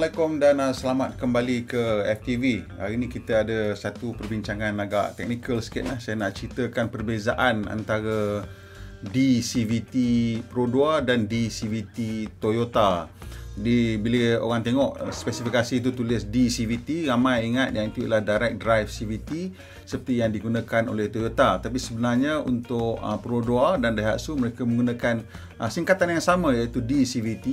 Assalamualaikum dan selamat kembali ke FTV. Hari ini kita ada satu perbincangan agak teknikal sikit lah. Saya nak ceritakan perbezaan antara DCVT Pro 2 dan DCVT Toyota. Jadi bila orang tengok spesifikasi itu tulis DCVT, ramai ingat yang itu ialah Direct Drive CVT seperti yang digunakan oleh Toyota. Tapi sebenarnya untuk Pro 2 dan Daihatsu mereka menggunakan singkatan yang sama, iaitu DCVT,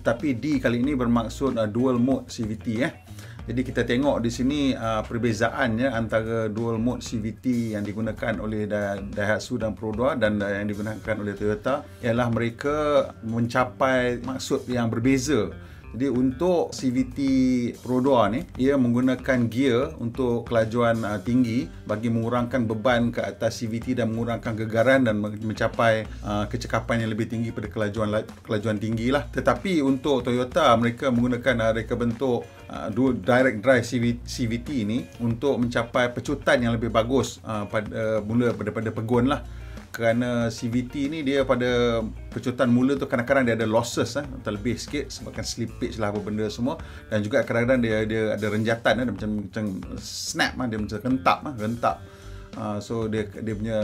tetapi D kali ini bermaksud Dual Mode CVT. Jadi kita tengok di sini perbezaannya antara Dual Mode CVT yang digunakan oleh Daihatsu dan Pro 2 dan yang digunakan oleh Toyota ialah mereka mencapai maksud yang berbeza. Jadi untuk CVT Pro 2 ni, ia menggunakan gear untuk kelajuan tinggi bagi mengurangkan beban ke atas CVT dan mengurangkan gegaran dan mencapai kecekapan yang lebih tinggi pada kelajuan tinggi lah. Tetapi untuk Toyota, mereka menggunakan reka bentuk Direct Drive CVT ini untuk mencapai pecutan yang lebih bagus daripada pegun lah. Kerana CVT ni dia pada pecutan mula tu kadang-kadang dia ada losses terlebih sikit sebabkan slippage lah apa benda semua, dan juga kadang-kadang dia ada renjatan dia macam snap dia macam rentak. So dia punya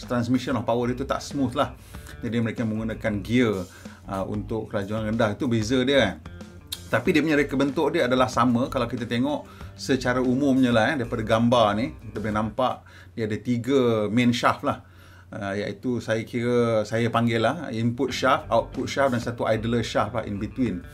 transmission of power dia tu tak smooth lah. Jadi mereka menggunakan gear untuk kelajuan rendah. Itu beza dia Tapi dia punya reka bentuk dia adalah sama. Kalau kita tengok secara umumnya lah daripada gambar ni, kita boleh nampak dia ada 3 main shaft lah. Iaitu saya panggil lah input shaft, output shaft dan satu idler shaft lah in between.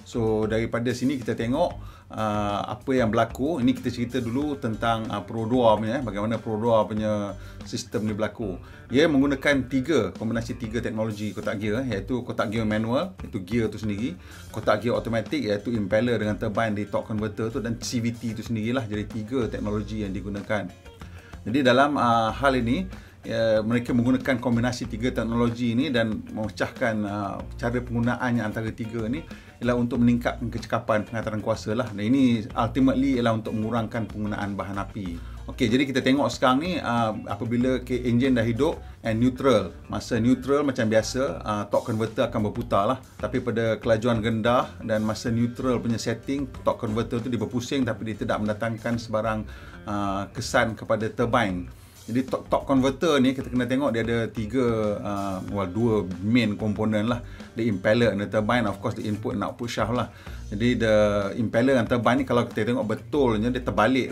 So daripada sini kita tengok apa yang berlaku. Ini kita cerita dulu tentang Pro 2 punya, bagaimana Pro 2 punya sistem ni berlaku. Ia menggunakan kombinasi 3 teknologi kotak gear, iaitu kotak gear manual, iaitu gear tu sendiri, kotak gear automatic iaitu impeller dengan turbine di torque converter tu, dan CVT tu sendirilah. Jadi 3 teknologi yang digunakan. Jadi dalam hal ini mereka menggunakan kombinasi 3 teknologi ini dan memecahkan cara penggunaannya antara 3 ni ialah untuk meningkatkan kecekapan penghantaran kuasa lah. Dan ini ultimately ialah untuk mengurangkan penggunaan bahan api. Okey, jadi kita tengok sekarang ni apabila enjin dah hidup and neutral. Masa neutral macam biasa, torque converter akan berputar lah. Tapi pada kelajuan rendah dan masa neutral punya setting, torque converter tu dia berpusing tapi dia tidak mendatangkan sebarang kesan kepada turbine. Jadi torque converter ni kita kena tengok dia ada 2 main komponen lah. The impeller and the turbine, of course the input and output shaft lah. Jadi the impeller dan turbine ni kalau kita tengok betulnya dia terbalik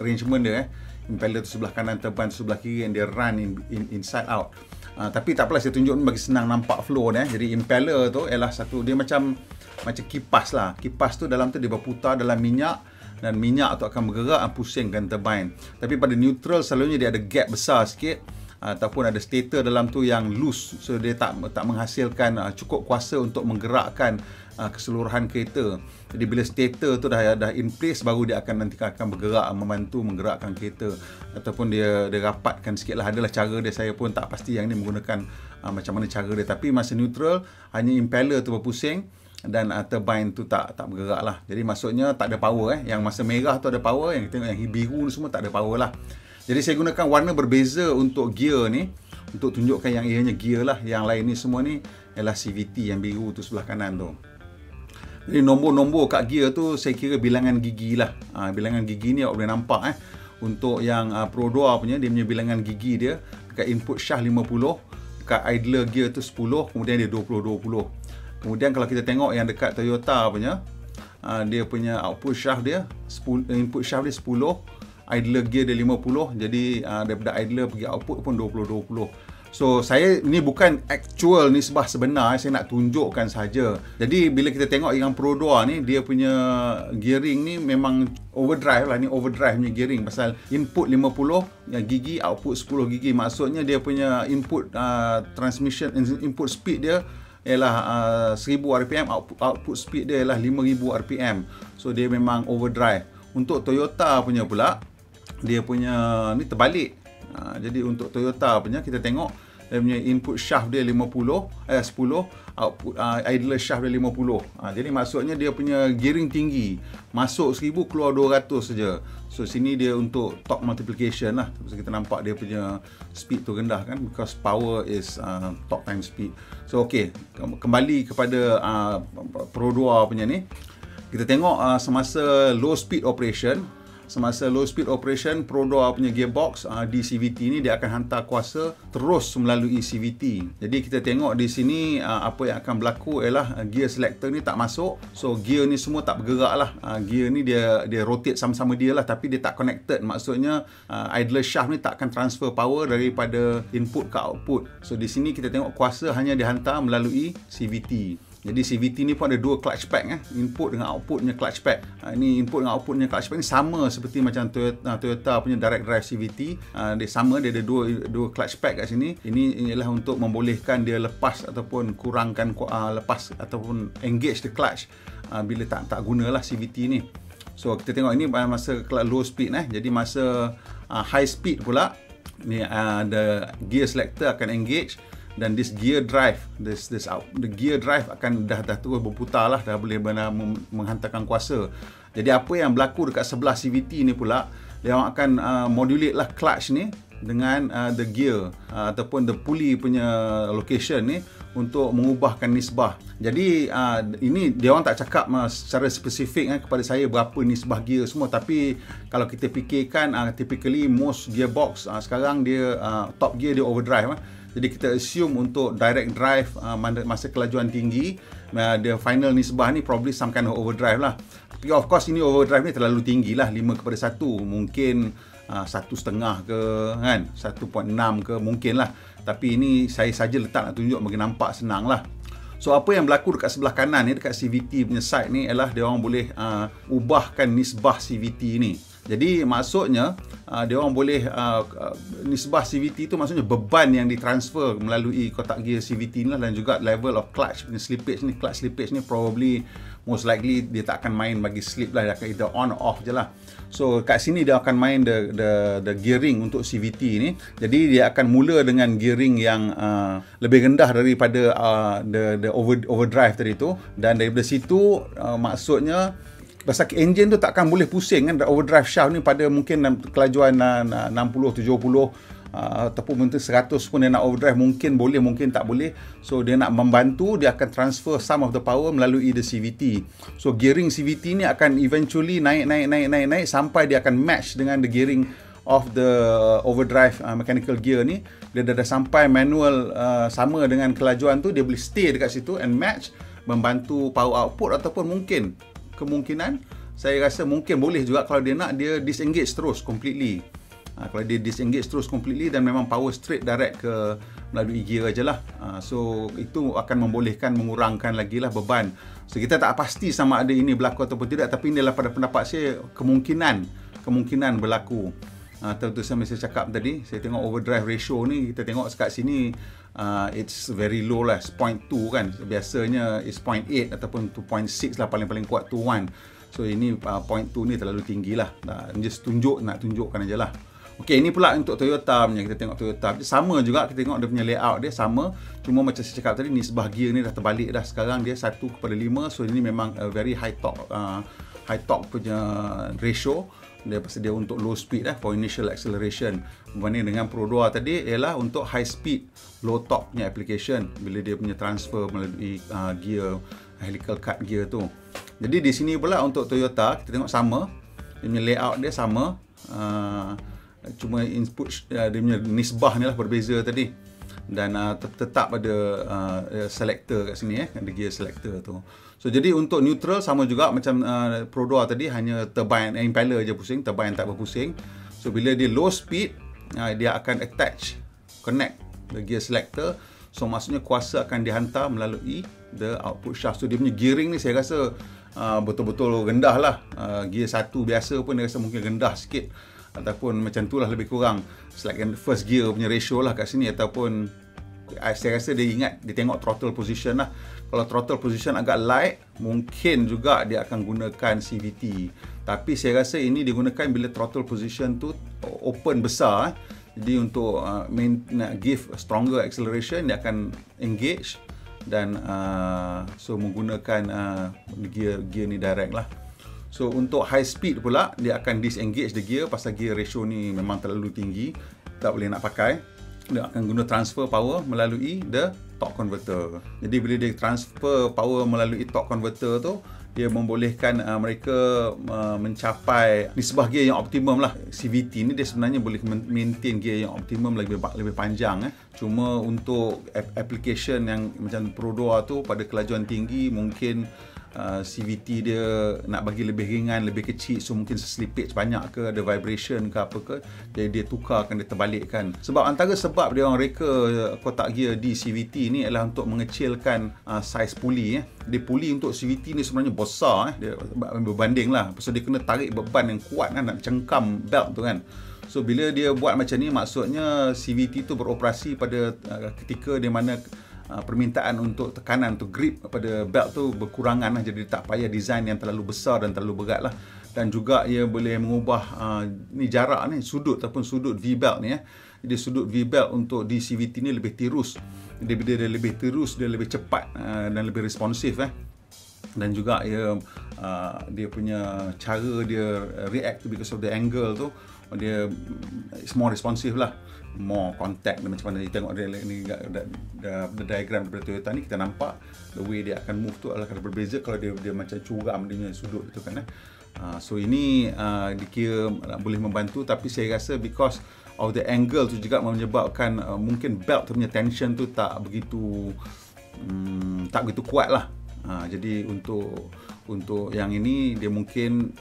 arrangement dia. Impeller tu sebelah kanan, turbine tu sebelah kiri, and dia run inside out. Tapi tak apalah, saya tunjuk ni bagi senang nampak flow dia. Jadi impeller tu ialah satu, dia macam kipas lah. Kipas tu dalam tu dia berputar dalam minyak, dan minyak tu akan bergerak dan pusingkan turbine. Tapi pada neutral selalunya dia ada gap besar sikit, ataupun ada stator dalam tu yang loose, so dia tak menghasilkan cukup kuasa untuk menggerakkan keseluruhan kereta. Jadi bila stator tu dah in place, baru dia akan bergerak, membantu menggerakkan kereta, ataupun dia rapatkan sikit lah. Adalah cara dia, saya pun tak pasti yang ni menggunakan macam mana cara dia. Tapi masa neutral hanya impeller tu berpusing dan turbine tu tak bergerak lah. Jadi maksudnya tak ada power. Yang masa merah tu ada power, yang kita tengok yang biru ni semua tak ada power lah. Jadi saya gunakan warna berbeza untuk gear ni, untuk tunjukkan yang ianya gear lah. Yang lain ni semua ni ialah CVT, yang biru tu sebelah kanan tu. Jadi nombor-nombor kat gear tu saya kira bilangan gigi lah. Bilangan gigi ni awak boleh nampak Untuk yang Pro 2 punya, dia punya bilangan gigi dia dekat input shaft 50, dekat idler gear tu 10, kemudian dia 20-20. Kemudian kalau kita tengok yang dekat Toyota punya, dia punya output shaft dia 10, input shaft dia 10, idler gear dia 50. Jadi daripada idler pergi output pun 20-20. So saya ni bukan actual nisbah sebenar, saya nak tunjukkan saja. Jadi bila kita tengok yang Pro 2 ni, dia punya gearing ni memang overdrive lah. Ni overdrive punya gearing, pasal input 50 gigi, output 10 gigi. Maksudnya dia punya input transmission, input speed dia ialah 1000 rpm, output speed dia ialah 5000 rpm. So dia memang overdrive. Untuk Toyota punya pula, dia punya ni terbalik. Jadi untuk Toyota punya, kita tengok dia punya input shaft dia 10, output idler shaft dia 50. Jadi maksudnya dia punya gearing tinggi, masuk 1000 keluar 200 saja. So sini dia untuk torque multiplication lah. So, kita nampak dia punya speed tu rendah kan, because power is torque times speed. So okey, kembali kepada Pro 2 punya ni. Kita tengok semasa low speed operation, Pro 2 punya gearbox di CVT ni, dia akan hantar kuasa terus melalui CVT. Jadi kita tengok di sini apa yang akan berlaku ialah gear selector ni tak masuk. So gear ni semua tak bergerak lah. Gear ni dia rotate sama-sama dia lah, tapi dia tak connected. Maksudnya idler shaft ni tak akan transfer power daripada input ke output. So di sini kita tengok kuasa hanya dihantar melalui CVT. Jadi CVT ni pun ada dua clutch pack, input dengan output punya clutch pack. Ini input dengan output punya clutch pack ni sama seperti macam Toyota punya direct drive CVT. Dia sama, dia ada dua clutch pack kat sini. Ini ialah untuk membolehkan dia lepas ataupun kurangkan lepas ataupun engage the clutch bila tak gunalah CVT ni. So kita tengok ini masa low speed Jadi masa high speed pula ni the gear selector akan engage. Dan this gear drive, the gear drive akan dah terus berputar lah, dah boleh menghantarkan kuasa. Jadi apa yang berlaku dekat sebelah CVT ni pula, dia orang akan modulate lah clutch ni dengan the gear ataupun the pulley punya location ni untuk mengubahkan nisbah. Jadi ini dia orang tak cakap secara spesifik kepada saya berapa nisbah gear semua, tapi kalau kita fikirkan typically most gearbox sekarang dia top gear dia overdrive. Jadi kita assume untuk direct drive masa kelajuan tinggi, the final nisbah ni probably some kind of overdrive lah. Tapi of course ini overdrive ni terlalu tinggi lah, 5:1, mungkin 1.5 ke kan, 1.6 ke mungkin lah. Tapi ini saya saja letak nak tunjuk bagi nampak senang lah. So apa yang berlaku dekat sebelah kanan ni, dekat CVT punya side ni, ialah dia orang boleh ubahkan nisbah CVT ni. Jadi maksudnya dia orang boleh nisbah CVT tu, maksudnya beban yang ditransfer melalui kotak gear CVT ni lah, dan juga level of clutch punya slippage ni. Clutch slippage ni probably most likely dia tak akan main bagi slip lah, dia akan either on or off je lah. So kat sini dia akan main the gearing untuk CVT ni. Jadi dia akan mula dengan gearing yang lebih rendah daripada the overdrive tadi tu, dan daripada situ maksudnya pasal engine tu takkan boleh pusing kan, overdrive shaft ni pada mungkin kelajuan 60, 70 ataupun mungkin 100 pun dia nak overdrive, mungkin boleh, mungkin tak boleh. So dia nak membantu, dia akan transfer some of the power melalui the CVT. So gearing CVT ni akan eventually naik sampai dia akan match dengan the gearing of the overdrive mechanical gear ni. Dia dah sampai manual sama dengan kelajuan tu, dia boleh stay dekat situ and match, membantu power output, ataupun mungkin kemungkinan saya rasa mungkin boleh juga kalau dia nak, dia disengage terus completely. Kalau dia disengage terus completely dan memang power straight direct ke melalui gear aja lah. So itu akan membolehkan mengurangkan lagi lah beban. So kita tak pasti sama ada ini berlaku ataupun tidak, tapi inilah pada pendapat saya kemungkinan berlaku. Tentu saya cakap tadi, saya tengok overdrive ratio ni, kita tengok sekat sini it's very low lah, 0.2 kan. Biasanya is 0.8 ataupun 2.6 lah, paling kuat 2.1. So ini 0.2 ni terlalu tinggi lah. Just nak tunjukkan aja lah. Okey, ini pula untuk Toyota punya. Kita tengok Toyota sama juga, kita tengok dia punya layout dia sama, cuma macam saya cakap tadi, nisbah gear ni dah terbalik dah. Sekarang dia 1:5. So ini memang a very high torque punya ratio. Dia pasal dia untuk low speed for initial acceleration. Berbanding dengan Pro 2 tadi ialah untuk high speed, low torque punya application, bila dia punya transfer melalui gear, helical cut gear tu. Jadi di sini pula untuk Toyota, kita tengok sama, dia punya layout dia sama, cuma input dia punya nisbah ni lah berbeza tadi. Dan tetap ada selector kat sini, ada gear selector tu. So jadi untuk neutral sama juga macam Pro 2 tadi, hanya turbine impeller je pusing, turbine tak berpusing. So bila dia low speed, dia akan connect the gear selector. So maksudnya kuasa akan dihantar melalui the output shaft. So dia punya gearing ni saya rasa betul-betul rendah lah. Gear 1 biasa pun dia rasa mungkin rendah sikit, ataupun macam tu lah, lebih kurang like first gear punya ratio lah kat sini. Ataupun saya rasa dia tengok throttle position lah. Kalau throttle position agak light, mungkin juga dia akan gunakan CVT. Tapi saya rasa ini digunakan bila throttle position tu open besar. Jadi untuk nak give stronger acceleration, dia akan engage dan so menggunakan gear ni direct lah. So untuk high speed pula, dia akan disengage the gear pasal gear ratio ni memang terlalu tinggi, tak boleh nak pakai. Dia akan guna transfer power melalui the torque converter. Jadi bila dia transfer power melalui torque converter tu, dia membolehkan mereka mencapai nisbah gear yang optimum lah. CVT ni dia sebenarnya boleh maintain gear yang optimum lebih panjang. Cuma untuk application yang macam Pro 2 tu pada kelajuan tinggi, mungkin CVT dia nak bagi lebih ringan, lebih kecil, so mungkin slippage banyak ke, ada vibration ke apa ke, jadi dia tukarkan, dia terbalikkan. Sebab antara sebab dia orang reka kotak gear di CVT ni adalah untuk mengecilkan saiz puli. Dia puli untuk CVT ni sebenarnya besar, dia berbanding lah, pasal dia kena tarik beban yang kuat nak cengkam belt tu kan. So bila dia buat macam ni, maksudnya CVT tu beroperasi pada ketika di mana permintaan untuk tekanan, untuk grip pada belt tu berkurangan lah. Jadi tak payah design yang terlalu besar dan terlalu berat lah. Dan juga ia boleh mengubah ni jarak ni, sudut ataupun sudut V-belt ni. Jadi sudut V-belt untuk di CVT ni lebih tirus. Jadi bila dia lebih tirus, dia lebih cepat dan lebih responsif. Dan juga dia punya cara dia react because of the angle tu, dia is more responsive lah, more contact. Dan macam mana dia tengok dia ni, diagram daripada Toyota ni, kita nampak the way dia akan move tu adalah berbeza kalau dia macam curam dia punya sudut tu kan. So ini dikira boleh membantu, tapi saya rasa because of the angle tu juga menyebabkan mungkin belt tu punya tension tu tak begitu kuat lah. Jadi untuk yang ini dia mungkin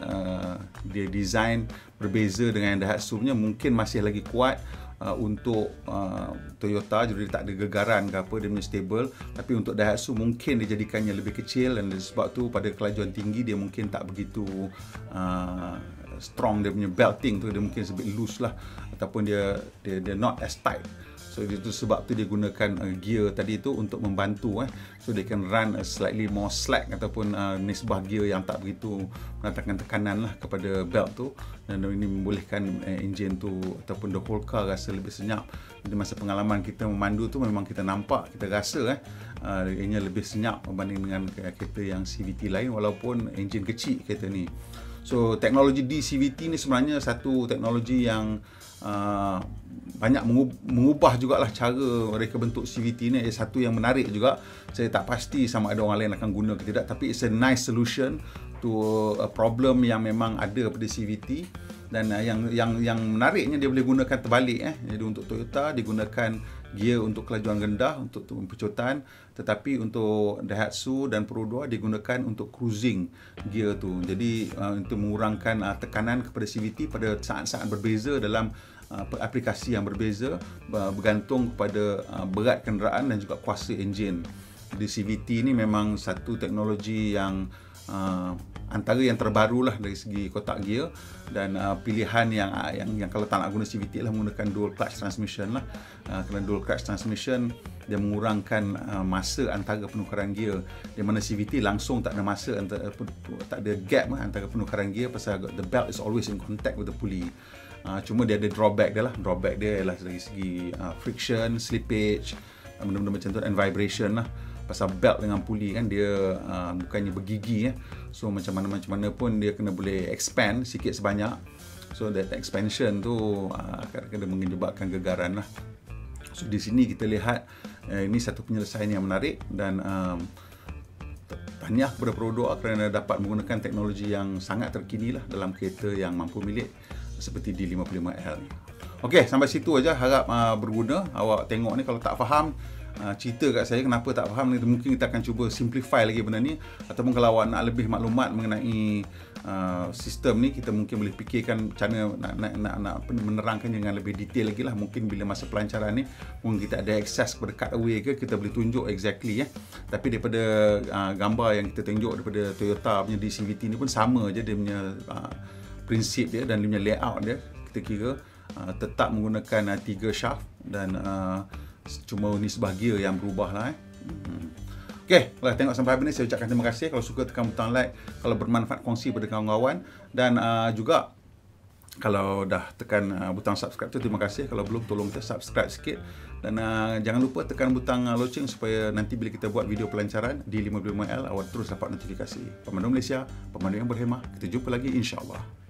dia design berbeza dengan Daihatsu punya, mungkin masih lagi kuat untuk Toyota, jadi tak ada gegaran ke apa, dia punya stable. Tapi untuk Daihatsu mungkin dia jadikannya lebih kecil, dan sebab tu pada kelajuan tinggi dia mungkin tak begitu strong, dia punya belting tu dia mungkin sebab loose lah, ataupun dia not as tight. So itu sebab tu dia gunakan gear tadi tu untuk membantu so they can run a slightly more slack, ataupun nisbah gear yang tak begitu mendatangkan tekanan lah kepada belt tu, dan ini membolehkan enjin tu ataupun the whole car rasa lebih senyap. Jadi masa pengalaman kita memandu tu memang kita nampak, kita rasa ianya lebih senyap berbanding dengan kereta yang CVT lain, walaupun enjin kecil kereta ni. So teknologi di CVT ni sebenarnya satu teknologi yang banyak mengubah jugalah cara mereka bentuk CVT ni. Satu yang menarik juga, saya tak pasti sama ada orang lain akan guna ke tidak, tapi it's a nice solution to a problem yang memang ada pada CVT. Dan yang menariknya, dia boleh gunakan terbalik. Jadi untuk Toyota digunakan gear untuk kelajuan rendah, untuk pencotan, tetapi untuk Daihatsu dan Pro 2 digunakan untuk cruising gear tu. Jadi untuk mengurangkan tekanan kepada CVT pada saat-saat berbeza dalam aplikasi yang berbeza, bergantung kepada berat kenderaan dan juga kuasa enjin. Jadi CVT ni memang satu teknologi yang antara yang terbaru lah dari segi kotak gear, dan pilihan yang kalau tak nak guna CVT lah, menggunakan dual clutch transmission lah. Kerana dual clutch transmission dia mengurangkan masa antara penukaran gear, di mana CVT langsung tak ada masa, tak ada gap antara penukaran gear, pasal the belt is always in contact with the pulley. Cuma dia ada drawback dia lah. Drawback dia ialah dari segi friction, slippage, benda-benda macam tu, and vibration lah. Pasal belt dengan pulley kan dia bukannya bergigi so macam mana pun dia kena boleh expand sikit sebanyak. So that expansion tu kadang-kadang menyebabkan gegaran lah. So di sini kita lihat ini satu penyelesaian yang menarik, dan tahniah kepada Pro 2 kerana dapat menggunakan teknologi yang sangat terkini lah dalam kereta yang mampu milik seperti D55L ni. Okey, sampai situ aja, harap berguna. Awak tengok ni, kalau tak faham, cerita kat saya kenapa tak faham ni, mungkin kita akan cuba simplify lagi benda ni, ataupun kalau awak nak lebih maklumat mengenai sistem ni, kita mungkin boleh fikirkan cara nak menerangkan dengan lebih detail lagi lah. Mungkin bila masa pelancaran ni mungkin kita ada akses kepada cutaway ke, kita boleh tunjuk exactly tapi daripada gambar yang kita tunjuk daripada Toyota punya DCVT ni pun sama je dia punya prinsip dia dan dia punya layout dia. Kita kira tetap menggunakan 3 shaft, dan cuma nisbah gear yang berubah lah. Okey, kalau tengok sampai habis ni, saya ucapkan terima kasih. Kalau suka, tekan butang like. Kalau bermanfaat, kongsi pada kawan-kawan. Dan juga Kalau dah tekan butang subscribe tu, terima kasih. Kalau belum, tolong kita subscribe sikit. Dan jangan lupa tekan butang loceng supaya nanti bila kita buat video pelancaran di 55L, awak terus dapat notifikasi. Pemandu Malaysia, pemandu yang berhemah. Kita jumpa lagi insya-Allah.